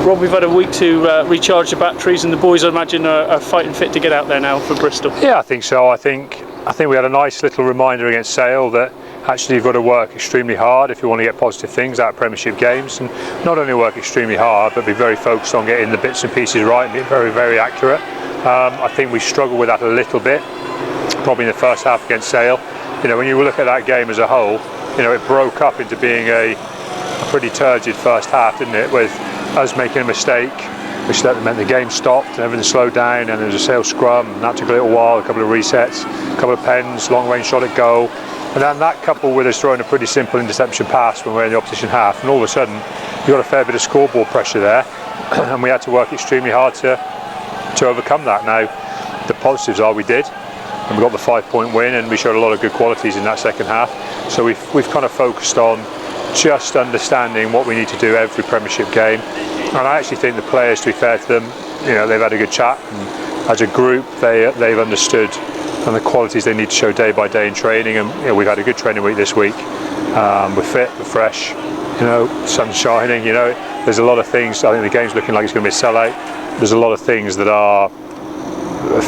Rob, we've had a week to recharge the batteries, and the boys, I imagine, are fighting fit to get out there now for Bristol. Yeah, I think so. I think we had a nice little reminder against Sale that actually you've got to work extremely hard if you want to get positive things out of Premiership games, and not only work extremely hard but be very focused on getting the bits and pieces right and being very, very accurate. I think we struggled with that a little bit, probably in the first half against Sale. When you look at that game as a whole, it broke up into being a pretty turgid first half, didn't it, with us making a mistake, which meant the game stopped and everything slowed down, and there was a Sale scrum, and that took a little while, a couple of resets, a couple of pens, long range shot at goal, and then that coupled with us throwing a pretty simple interception pass when we were in the opposition half, and all of a sudden you got a fair bit of scoreboard pressure there, and we had to work extremely hard to overcome that. Now, the positives are we did, and we got the 5-point win, and we showed a lot of good qualities in that second half. So we've kind of focused on just understanding what we need to do every Premiership game, and I actually think the players, to be fair to them, they've had a good chat, and as a group they've understood and the qualities they need to show day by day in training, and we've had a good training week this week. We're fit, we're fresh, sun's shining, there's a lot of things. I think the game's looking like it's going to be a sellout. There's a lot of things that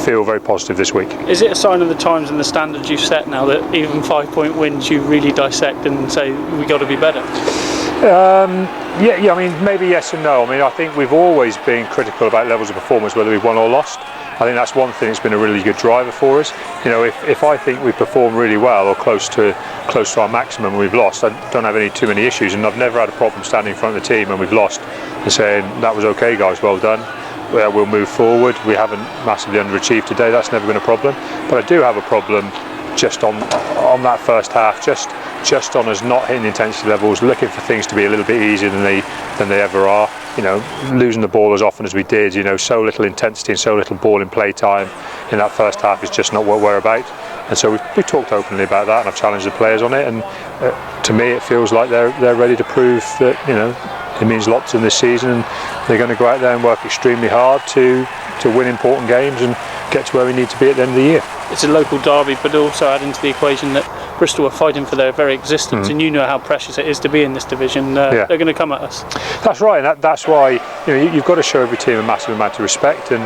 feel very positive this week. Is it a sign of the times and the standards you've set now that even 5-point wins you really dissect and say we got to be better? Yeah, I mean, maybe yes and no. I mean, I think we've always been critical about levels of performance, whether we've won or lost. I think that's one thing that's been a really good driver for us. If I think we perform really well or close to our maximum and we've lost, I don't have too many issues, and I've never had a problem standing in front of the team when we've lost and saying that was okay, guys, well done. We'll move forward. We haven't massively underachieved today. That's never been a problem. But I do have a problem just on that first half, just on us not hitting the intensity levels, looking for things to be a little bit easier than they ever are. Losing the ball as often as we did. So little intensity and so little ball in play time in that first half is just not what we're about. And so we talked openly about that, and I've challenged the players on it. And to me, it feels like they're ready to prove that it means lots in this season, and they're going to go out there and work extremely hard to win important games and get to where we need to be at the end of the year. It's a local derby, but also add into the equation that Bristol are fighting for their very existence, and you know how precious it is to be in this division. They're going to come at us. That's right, and that's why you've got to show every team a massive amount of respect, and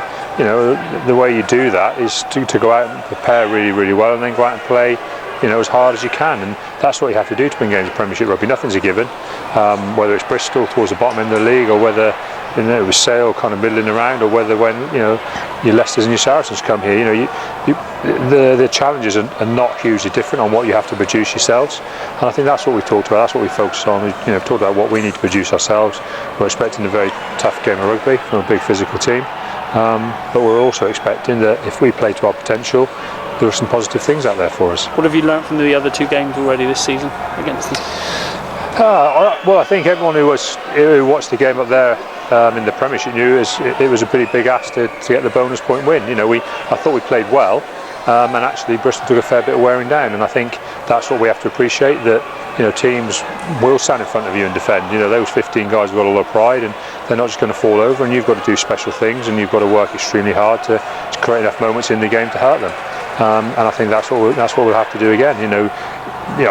the way you do that is to go out and prepare really, really well, and then go out and play as hard as you can, and that's what you have to do to win games of Premiership rugby. Nothing's a given, whether it's Bristol towards the bottom end of the league, or whether it was Sale kind of middling around, or whether when your Leicesters and your Saracens come here. The challenges are not hugely different on what you have to produce yourselves, and I think that's what we talked about. That's what we focused on. We've talked about what we need to produce ourselves. We're expecting a very tough game of rugby from a big physical team, but we're also expecting that if we play to our potential, there are some positive things out there for us. What have you learnt from the other two games already this season against them? Well, I think everyone who watched the game up there in the Premiership knew it was a pretty big ask to get the bonus point win. I thought we played well, and actually Bristol took a fair bit of wearing down, and I think that's what we have to appreciate, that teams will stand in front of you and defend. Those 15 guys have got a lot of pride, and they're not just going to fall over, and you've got to do special things, and you've got to work extremely hard to create enough moments in the game to hurt them. And I think that's what we'll have to do again.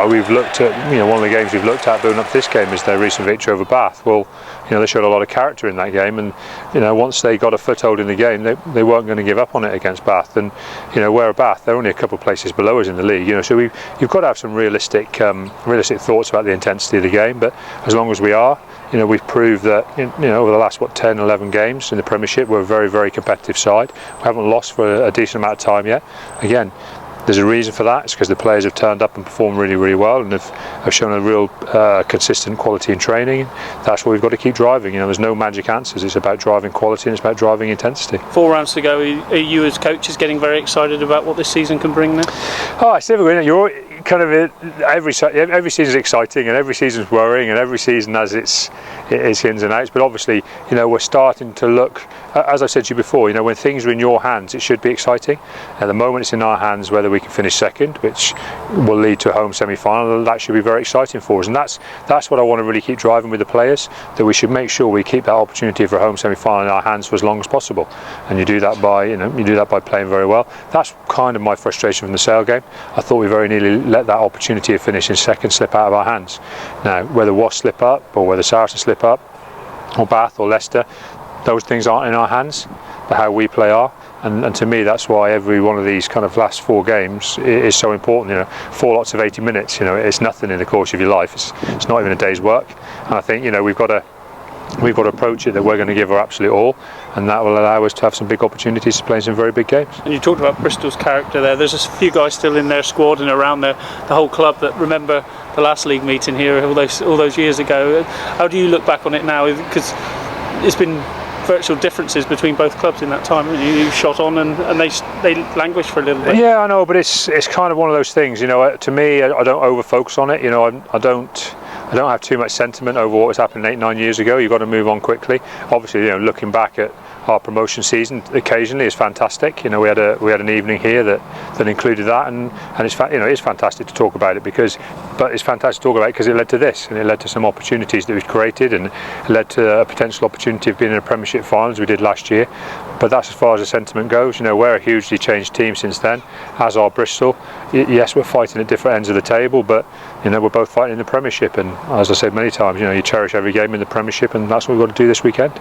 We've looked at one of the games we've looked at building up this game is their recent victory over Bath. Well, they showed a lot of character in that game, and once they got a foothold in the game, they weren't going to give up on it against Bath. And where Bath, they're only a couple of places below us in the league. So you've got to have some realistic thoughts about the intensity of the game. But as long as we are, we've proved that over the last 10, 11 games in the Premiership, we're a very, very competitive side. We haven't lost for a decent amount of time yet. Again, there's a reason for that. It's because the players have turned up and performed really, really well, and have shown a real consistent quality in training. That's what we've got to keep driving. There's no magic answers. It's about driving quality, and it's about driving intensity. 4 rounds to go. Are you as coaches getting very excited about what this season can bring now? Oh, it's difficult. You're kind of every season is exciting, and every season's worrying, and every season has its ins and outs. But obviously, we're starting to look, as I said to you before, when things are in your hands, it should be exciting. At the moment, it's in our hands whether we can finish second, which will lead to a home semi-final. That should be very exciting for us, and that's what I want to really keep driving with the players. That we should make sure we keep that opportunity for a home semi-final in our hands for as long as possible, and you do that by playing very well. That's kind of my frustration from the Sale game. I thought we very nearly let that opportunity of finishing second slip out of our hands. Now, whether Wasps slip up or whether Saracens slip up, or Bath or Leicester. Those things aren't in our hands. They're how we play are. And to me, that's why every one of these kind of last 4 games is so important. 4 lots of 80 minutes. It's nothing in the course of your life. It's not even a day's work. And I think we've got to approach it that we're going to give our absolute all, and that will allow us to have some big opportunities to play in some very big games. And you talked about Bristol's character there. There's a few guys still in their squad and around the whole club that remember the last league meeting here all those years ago. How do you look back on it now? Because it's been virtual differences between both clubs in that time. You shot on and they languished for a little bit. Yeah, I know, but it's kind of one of those things. To me, I don't over focus on it. I don't have too much sentiment over what was happening 8-9 years ago. You've got to move on quickly. Obviously, looking back at our promotion season occasionally is fantastic. We had an evening here that included that, and it's fantastic to talk about it but it's fantastic to talk about it because it led to this, and it led to some opportunities that we've created, and it led to a potential opportunity of being in a Premiership final as we did last year. But that's as far as the sentiment goes. We're a hugely changed team since then, as are Bristol. Yes, we're fighting at different ends of the table, but we're both fighting in the Premiership, and as I said many times, you cherish every game in the Premiership, and that's what we've got to do this weekend.